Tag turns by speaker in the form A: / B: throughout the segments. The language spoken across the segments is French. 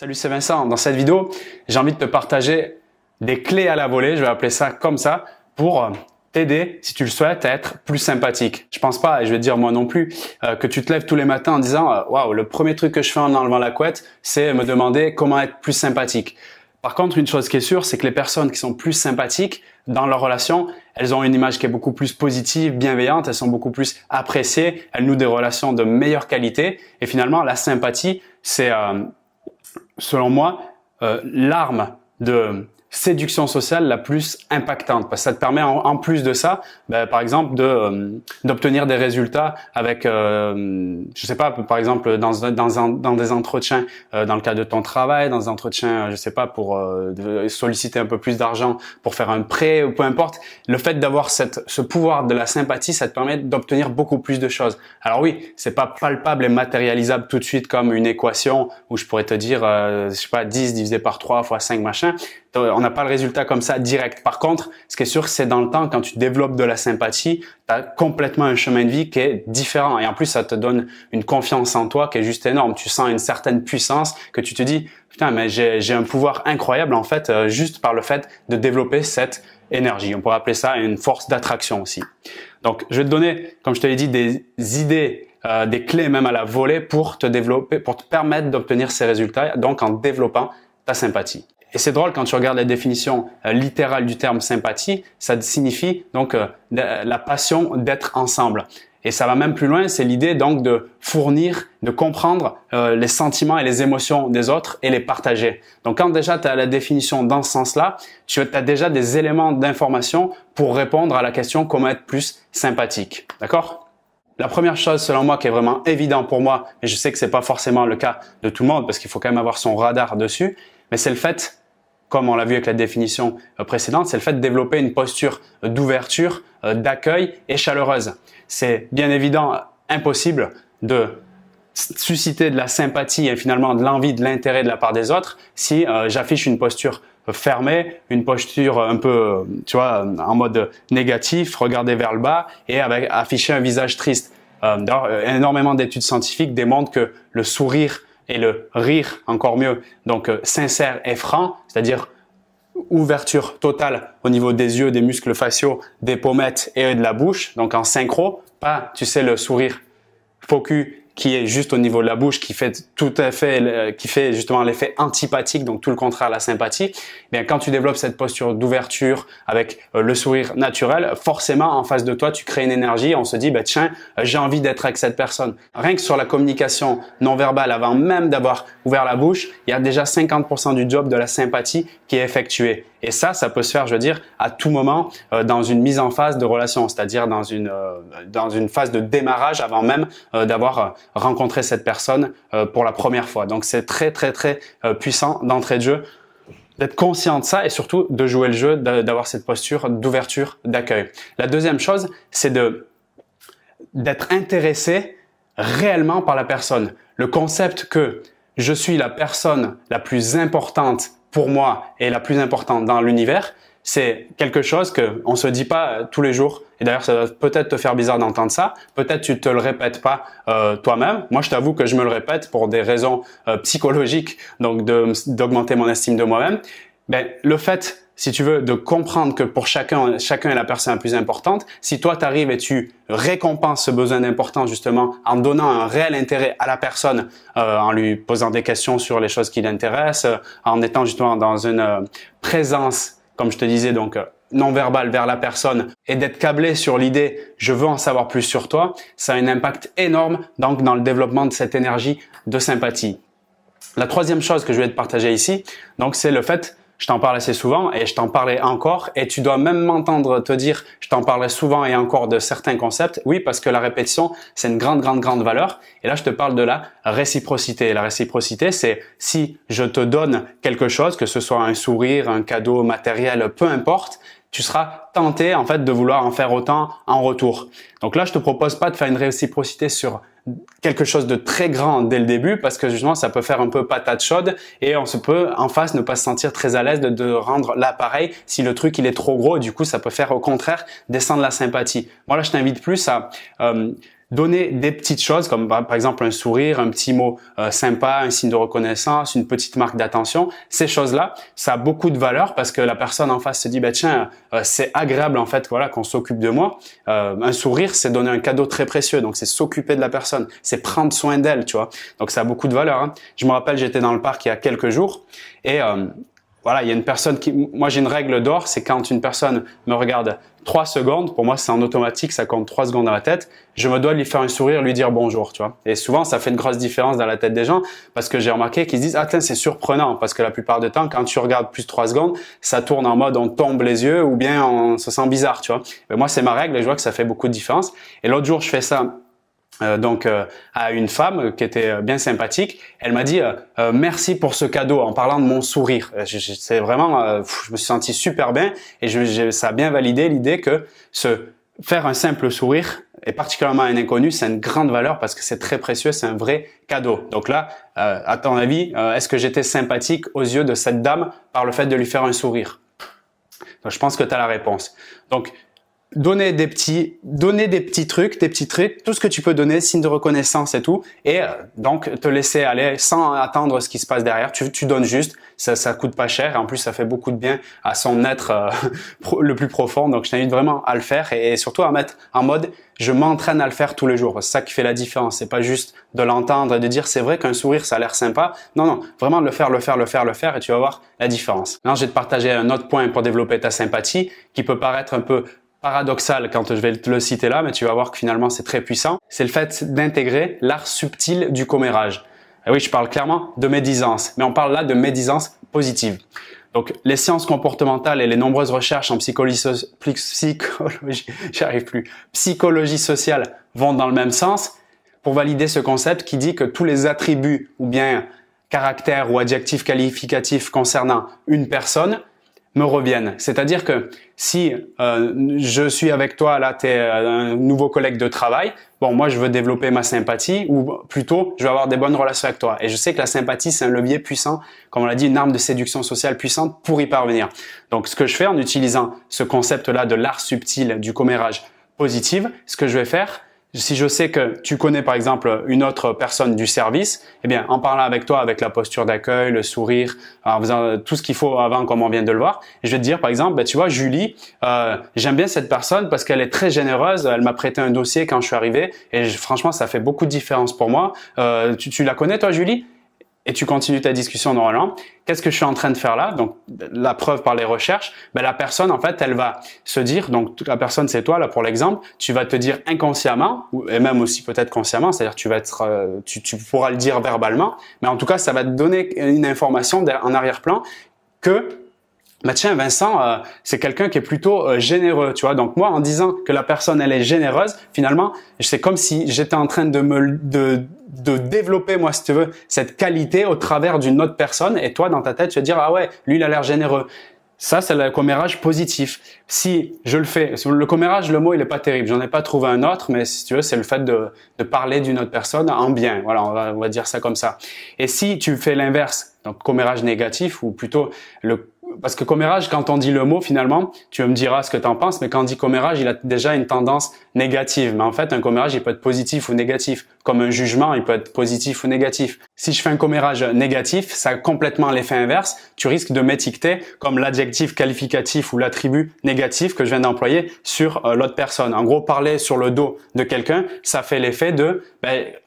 A: Salut, c'est Vincent. Dans cette vidéo, j'ai envie de te partager des clés à la volée, je vais appeler ça comme ça, pour t'aider, si tu le souhaites, à être plus sympathique. Je pense pas, et je vais te dire moi non plus, que tu te lèves tous les matins en disant « Waouh, le premier truc que je fais en enlevant la couette, c'est me demander comment être plus sympathique ». Par contre, une chose qui est sûre, c'est que les personnes qui sont plus sympathiques dans leur relation, elles ont une image qui est beaucoup plus positive, bienveillante, elles sont beaucoup plus appréciées, elles nouent des relations de meilleure qualité. Et finalement, la sympathie, c'est, selon moi, l'arme de séduction sociale la plus impactante, parce que ça te permet en plus de ça, par exemple, d'obtenir des résultats avec, je sais pas, par exemple dans des entretiens, dans le cadre de ton travail, dans des entretiens, je sais pas, pour solliciter un peu plus d'argent pour faire un prêt ou peu importe. Le fait d'avoir ce pouvoir de la sympathie, ça te permet d'obtenir beaucoup plus de choses. Alors oui, c'est pas palpable et matérialisable tout de suite comme une équation où je pourrais te dire, je sais pas, 10 divisé par 3 fois 5 machin. On n'a pas le résultat comme ça direct. Par contre, ce qui est sûr, c'est dans le temps, quand tu développes de la sympathie, tu as complètement un chemin de vie qui est différent. Et en plus, ça te donne une confiance en toi qui est juste énorme. Tu sens une certaine puissance que tu te dis « Putain, mais j'ai un pouvoir incroyable en fait, juste par le fait de développer cette énergie. » On pourrait appeler ça une force d'attraction aussi. Donc, je vais te donner, comme je te l'ai dit, des idées, des clés même à la volée pour te développer, pour te permettre d'obtenir ces résultats, donc en développant ta sympathie. Et c'est drôle quand tu regardes la définition littérale du terme sympathie, ça signifie donc la passion d'être ensemble. Et ça va même plus loin, c'est l'idée donc de fournir, de comprendre les sentiments et les émotions des autres et les partager. Donc quand déjà tu as la définition dans ce sens-là, tu as déjà des éléments d'information pour répondre à la question comment être plus sympathique. D'accord ? La première chose, selon moi, qui est vraiment évident pour moi, et je sais que c'est pas forcément le cas de tout le monde parce qu'il faut quand même avoir son radar dessus, mais c'est le fait, comme on l'a vu avec la définition précédente, c'est le fait de développer une posture d'ouverture, d'accueil et chaleureuse. C'est bien évident impossible de susciter de la sympathie et finalement de l'envie, de l'intérêt de la part des autres si j'affiche une posture fermée, une posture un peu, tu vois, en mode négatif, regarder vers le bas et avec afficher un visage triste. Énormément d'études scientifiques démontrent que le sourire et le rire, encore mieux, donc sincère et franc, c'est-à-dire ouverture totale au niveau des yeux, des muscles faciaux, des pommettes et de la bouche, donc en synchro, pas, tu sais, le sourire focus qui est juste au niveau de la bouche, qui fait tout à fait, qui fait justement l'effet antipathique, donc tout le contraire à la sympathie. Bien, quand tu développes cette posture d'ouverture avec le sourire naturel, forcément en face de toi, tu crées une énergie. On se dit, tiens, j'ai envie d'être avec cette personne. Rien que sur la communication non verbale, avant même d'avoir ouvert la bouche, il y a déjà 50% du job de la sympathie qui est effectué. Et ça peut se faire, je veux dire, à tout moment dans une mise en phase de relation, c'est-à-dire dans une phase de démarrage avant même d'avoir rencontré cette personne pour la première fois. Donc, c'est très, très, très puissant d'entrée de jeu d'être conscient de ça et surtout de jouer le jeu, d'avoir cette posture d'ouverture, d'accueil. La deuxième chose, c'est d'être intéressé réellement par la personne. Le concept que je suis la personne la plus importante pour moi et la plus importante dans l'univers, c'est quelque chose que on se dit pas tous les jours. Et d'ailleurs, ça va peut-être te faire bizarre d'entendre ça. Peut-être tu te le répètes pas toi-même. Moi, je t'avoue que je me le répète pour des raisons psychologiques, donc d'augmenter mon estime de moi-même. Le fait, si tu veux, de comprendre que pour chacun est la personne la plus importante, si toi t'arrives et tu récompenses ce besoin d'importance justement en donnant un réel intérêt à la personne, en lui posant des questions sur les choses qui l'intéressent, en étant justement dans une présence, comme je te disais, donc non verbale vers la personne et d'être câblé sur l'idée « je veux en savoir plus sur toi », ça a un impact énorme donc dans le développement de cette énergie de sympathie. La troisième chose que je vais te partager ici, donc c'est le fait, je t'en parle assez souvent et je t'en parlerai encore et tu dois même m'entendre te dire je t'en parlerai souvent et encore de certains concepts. Oui, parce que la répétition, c'est une grande valeur. Et là, je te parle de la réciprocité. La réciprocité, c'est si je te donne quelque chose, que ce soit un sourire, un cadeau matériel, peu importe, tu seras tenté en fait de vouloir en faire autant en retour. Donc là, je te propose pas de faire une réciprocité sur quelque chose de très grand dès le début parce que justement ça peut faire un peu patate chaude et on se peut en face ne pas se sentir très à l'aise de rendre l'appareil si le truc il est trop gros et du coup ça peut faire au contraire descendre la sympathie. Moi là je t'invite plus à donner des petites choses comme par exemple un sourire, un petit mot sympa, un signe de reconnaissance, une petite marque d'attention. Ces choses-là, ça a beaucoup de valeur parce que la personne en face se dit tiens, c'est agréable en fait voilà qu'on s'occupe de moi. Un sourire, c'est donner un cadeau très précieux, donc c'est s'occuper de la personne, c'est prendre soin d'elle, tu vois. Donc ça a beaucoup de valeur. Hein. Je me rappelle, j'étais dans le parc il y a quelques jours et voilà, il y a une personne moi j'ai une règle d'or, c'est quand une personne me regarde 3 secondes, pour moi c'est en automatique, ça compte 3 secondes dans la tête, je me dois lui faire un sourire, lui dire bonjour, tu vois. Et souvent ça fait une grosse différence dans la tête des gens parce que j'ai remarqué qu'ils se disent tiens, c'est surprenant parce que la plupart du temps quand tu regardes plus de 3 secondes, ça tourne en mode on tombe les yeux ou bien on se sent bizarre, tu vois. Mais moi c'est ma règle et je vois que ça fait beaucoup de différence. Et l'autre jour je fais ça à une femme qui était bien sympathique. Elle m'a dit merci pour ce cadeau en parlant de mon sourire. C'est vraiment, je me suis senti super bien et ça a bien validé l'idée que faire un simple sourire et particulièrement à un inconnu, c'est une grande valeur parce que c'est très précieux, c'est un vrai cadeau. Donc là, à ton avis, est-ce que j'étais sympathique aux yeux de cette dame par le fait de lui faire un sourire? Donc, je pense que tu as la réponse. Donc donner des petits trucs, tout ce que tu peux donner, signe de reconnaissance et tout, et donc te laisser aller sans attendre ce qui se passe derrière. Tu donnes juste, ça coûte pas cher, et en plus ça fait beaucoup de bien à son être le plus profond. Donc je t'invite vraiment à le faire et surtout à mettre en mode je m'entraîne à le faire tous les jours. C'est ça qui fait la différence. C'est pas juste de l'entendre et de dire c'est vrai qu'un sourire ça a l'air sympa. Non, vraiment de le faire et tu vas voir la différence. Maintenant je vais te partager un autre point pour développer ta sympathie qui peut paraître un peu paradoxal quand je vais te le citer là, mais tu vas voir que finalement c'est très puissant. C'est le fait d'intégrer l'art subtil du commérage. Et oui, je parle clairement de médisance, mais on parle là de médisance positive. Donc, les sciences comportementales et les nombreuses recherches en psychologie sociale vont dans le même sens pour valider ce concept qui dit que tous les attributs ou bien caractères ou adjectifs qualificatifs concernant une personne me reviennent. C'est-à-dire que si je suis avec toi, là, tu es un nouveau collègue de travail, bon, moi, je veux développer ma sympathie ou plutôt, je veux avoir des bonnes relations avec toi. Et je sais que la sympathie, c'est un levier puissant, comme on l'a dit, une arme de séduction sociale puissante pour y parvenir. Donc, ce que je fais en utilisant ce concept-là de l'art subtil du commérage positif, ce que je vais faire, si je sais que tu connais par exemple une autre personne du service, eh bien en parlant avec toi avec la posture d'accueil, le sourire, en faisant tout ce qu'il faut avant comme on vient de le voir, je vais te dire par exemple, tu vois Julie, j'aime bien cette personne parce qu'elle est très généreuse, elle m'a prêté un dossier quand je suis arrivé et franchement ça fait beaucoup de différence pour moi. Tu la connais toi Julie ? Et tu continues ta discussion normalement. Qu'est-ce que je suis en train de faire là? Donc, la preuve par les recherches, la personne, en fait, elle va se dire, donc la personne, c'est toi, là, pour l'exemple, tu vas te dire inconsciemment, et même aussi peut-être consciemment, c'est-à-dire tu pourras le dire verbalement, mais en tout cas, ça va te donner une information en arrière-plan que tiens, Vincent, c'est quelqu'un qui est plutôt généreux, tu vois. Donc moi, en disant que la personne elle est généreuse, finalement, c'est comme si j'étais en train de développer, moi, si tu veux, cette qualité au travers d'une autre personne. Et toi, dans ta tête, tu vas dire ah ouais, lui, il a l'air généreux. Ça, c'est le commérage positif. Si je le fais, le commérage, le mot, il est pas terrible. J'en ai pas trouvé un autre, mais si tu veux, c'est le fait de parler d'une autre personne en bien. Voilà, on va dire ça comme ça. Et si tu fais l'inverse, donc commérage négatif ou plutôt parce que commérage, quand on dit le mot, finalement, tu me diras ce que tu en penses, mais quand on dit commérage, il a déjà une tendance négative. Mais en fait, un commérage, il peut être positif ou négatif. Comme un jugement, il peut être positif ou négatif. Si je fais un commérage négatif, ça a complètement l'effet inverse. Tu risques de m'étiqueter comme l'adjectif qualificatif ou l'attribut négatif que je viens d'employer sur l'autre personne. En gros, parler sur le dos de quelqu'un, ça fait l'effet de,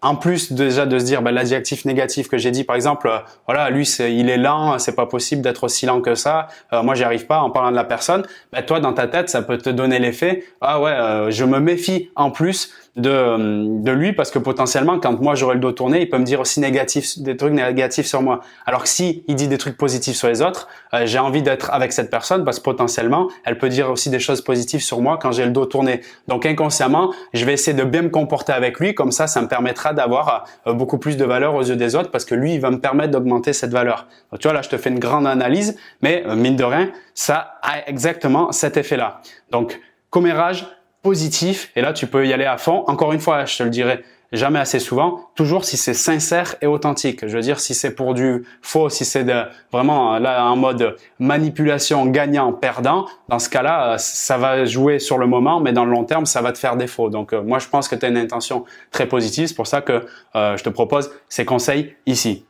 A: en plus déjà de se dire l'adjectif négatif que j'ai dit, par exemple, voilà, lui, il est lent, c'est pas possible d'être aussi lent que ça. Moi, j'y arrive pas en parlant de la personne. Toi, dans ta tête, ça peut te donner l'effet, ah ouais, je me méfie en plus de lui parce que potentiellement quand moi j'aurai le dos tourné, il peut me dire aussi des trucs négatifs sur moi. Alors que si il dit des trucs positifs sur les autres, j'ai envie d'être avec cette personne parce que potentiellement elle peut dire aussi des choses positives sur moi quand j'ai le dos tourné. Donc inconsciemment, je vais essayer de bien me comporter avec lui, comme ça me permettra d'avoir beaucoup plus de valeur aux yeux des autres parce que lui il va me permettre d'augmenter cette valeur. Donc tu vois là, je te fais une grande analyse, mais mine de rien, ça a exactement cet effet-là. Donc commérage positif, et là tu peux y aller à fond. Encore une fois, je te le dirai, jamais assez souvent, toujours si c'est sincère et authentique. Je veux dire, si c'est pour du faux, si c'est vraiment là en mode manipulation gagnant-perdant, dans ce cas-là, ça va jouer sur le moment, mais dans le long terme, ça va te faire défaut. Donc moi, je pense que tu as une intention très positive. C'est pour ça que je te propose ces conseils ici.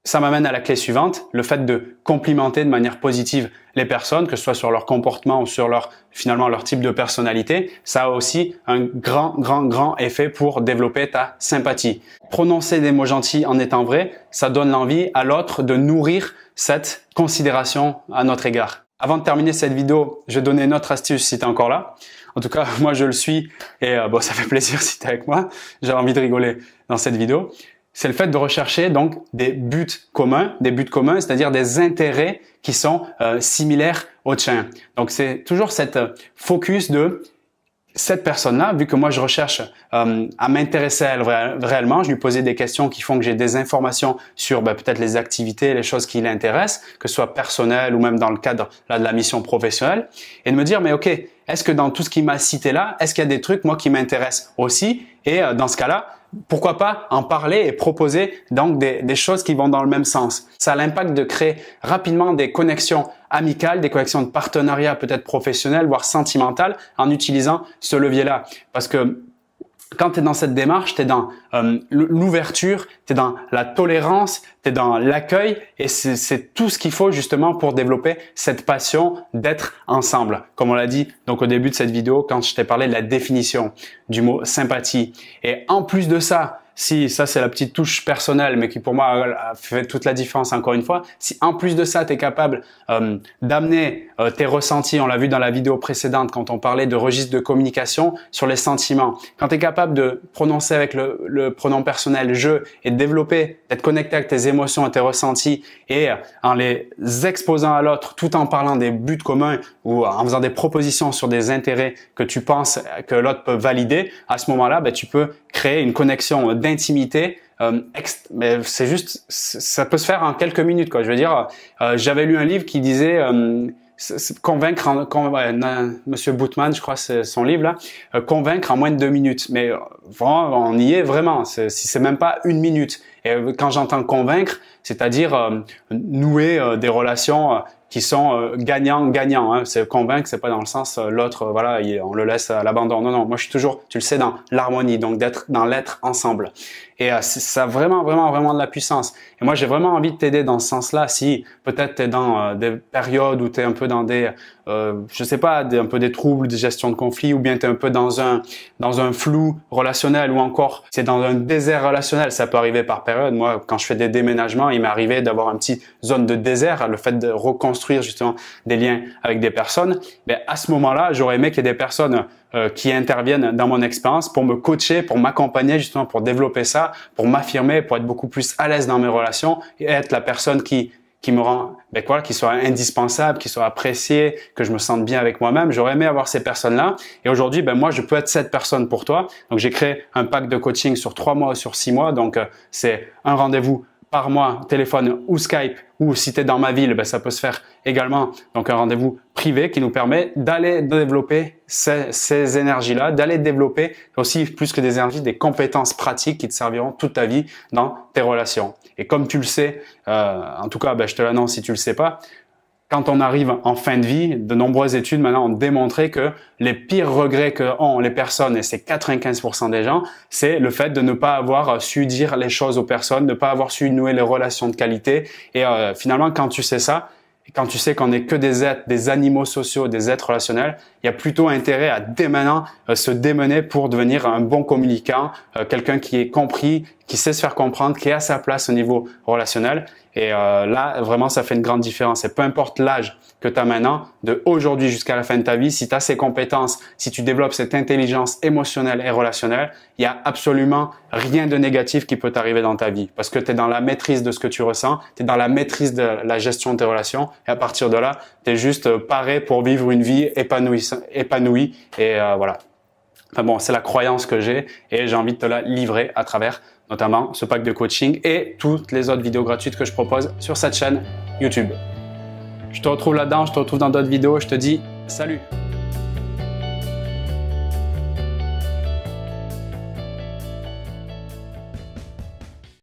A: Ça m'amène à la clé suivante, le fait de complimenter de manière positive les personnes, que ce soit sur leur comportement ou sur finalement leur type de personnalité. Ça a aussi un grand effet pour développer ta sympathie. Prononcer des mots gentils en étant vrai, ça donne l'envie à l'autre de nourrir cette considération à notre égard. Avant de terminer cette vidéo, je vais donner une autre astuce si tu es encore là. En tout cas, moi je le suis et ça fait plaisir si tu es avec moi. J'ai envie de rigoler dans cette vidéo. C'est le fait de rechercher donc des buts communs, c'est-à-dire des intérêts qui sont similaires aux tiens. Donc c'est toujours cette focus de cette personne-là, vu que moi je recherche à m'intéresser à elle réellement, je lui posais des questions qui font que j'ai des informations sur peut-être les activités, les choses qui l'intéressent, que ce soit personnel ou même dans le cadre là, de la mission professionnelle, et de me dire mais ok, est-ce que dans tout ce qu'il m'a cité là, est-ce qu'il y a des trucs moi qui m'intéressent aussi, et dans ce cas-là, pourquoi pas en parler et proposer donc des choses qui vont dans le même sens. Ça a l'impact de créer rapidement des connexions amicales, des connexions de partenariat peut-être professionnelles, voire sentimentales en utilisant ce levier-là. Parce que quand tu es dans cette démarche, tu es dans l'ouverture, tu es dans la tolérance, tu es dans l'accueil et c'est tout ce qu'il faut justement pour développer cette passion d'être ensemble. Comme on l'a dit donc au début de cette vidéo quand je t'ai parlé de la définition du mot sympathie. Et en plus de ça, si ça c'est la petite touche personnelle mais qui pour moi a fait toute la différence encore une fois, si en plus de ça tu es capable d'amener tes ressentis, on l'a vu dans la vidéo précédente quand on parlait de registre de communication sur les sentiments, quand tu es capable de prononcer avec le pronom personnel je et de développer, d'être connecté avec tes émotions et tes ressentis et en les exposant à l'autre tout en parlant des buts communs ou en faisant des propositions sur des intérêts que tu penses que l'autre peut valider, à ce moment-là, tu peux créer une connexion d'intimité, mais c'est juste, ça peut se faire en quelques minutes, quoi. Je veux dire, j'avais lu un livre qui disait convaincre, Monsieur Bootman, je crois, c'est son livre là, convaincre en moins de 2 minutes. Mais vraiment, on y est vraiment. Si c'est même pas 1 minute. Et quand j'entends convaincre, c'est-à-dire nouer des relations qui sont gagnant-gagnant. Hein. C'est convaincre, c'est pas dans le sens l'autre, voilà, on le laisse à l'abandon. Non, non, moi je suis toujours, tu le sais, dans l'harmonie, donc d'être dans l'être ensemble. Et ça a vraiment de la puissance. Et moi j'ai vraiment envie de t'aider dans ce sens-là. Si peut-être tu es dans des périodes où tu es un peu dans des, je sais pas, un peu des troubles de gestion de conflit, ou bien tu es un peu dans un flou relationnel, ou encore c'est dans un désert relationnel. Ça peut arriver par période. Moi, quand je fais des déménagements, il m'est arrivé d'avoir une petite zone de désert, le fait de reconstruire justement des liens avec des personnes. Mais à ce moment-là, j'aurais aimé qu'il y ait des personnes qui interviennent dans mon expérience pour me coacher, pour m'accompagner justement, pour développer ça, pour m'affirmer, pour être beaucoup plus à l'aise dans mes relations et être la personne qui me rend, qui soit indispensable, qui soit appréciée, que je me sente bien avec moi-même. J'aurais aimé avoir ces personnes-là. Et aujourd'hui, moi, je peux être cette personne pour toi. Donc, j'ai créé un pack de coaching sur 3 mois, sur 6 mois. Donc, c'est un rendez-vous par mois, téléphone ou Skype, ou si tu es dans ma ville, ça peut se faire également. Donc, un rendez-vous privé qui nous permet d'aller développer ces énergies-là, d'aller développer aussi plus que des énergies, des compétences pratiques qui te serviront toute ta vie dans tes relations. Et comme tu le sais, en tout cas, je te l'annonce si tu le sais pas, quand on arrive en fin de vie, de nombreuses études maintenant ont démontré que les pires regrets que ont les personnes, et c'est 95% des gens, c'est le fait de ne pas avoir su dire les choses aux personnes, de ne pas avoir su nouer les relations de qualité. Et finalement, quand tu sais ça, et quand tu sais qu'on n'est que des êtres, des animaux sociaux, des êtres relationnels, il y a plutôt intérêt à dès maintenant se démener pour devenir un bon communicant, quelqu'un qui est compris, qui sait se faire comprendre, qui est à sa place au niveau relationnel. Et là, vraiment, ça fait une grande différence. Et peu importe l'âge que tu as maintenant, de aujourd'hui jusqu'à la fin de ta vie, si tu as ces compétences, si tu développes cette intelligence émotionnelle et relationnelle, il n'y a absolument rien de négatif qui peut t'arriver dans ta vie. Parce que tu es dans la maîtrise de ce que tu ressens, tu es dans la maîtrise de la gestion de tes relations. Et à partir de là, tu es juste paré pour vivre une vie épanouie. Et voilà. Enfin bon, c'est la croyance que j'ai et j'ai envie de te la livrer à travers notamment ce pack de coaching et toutes les autres vidéos gratuites que je propose sur cette chaîne YouTube. Je te retrouve là-dedans, je te retrouve dans d'autres vidéos, je te dis salut!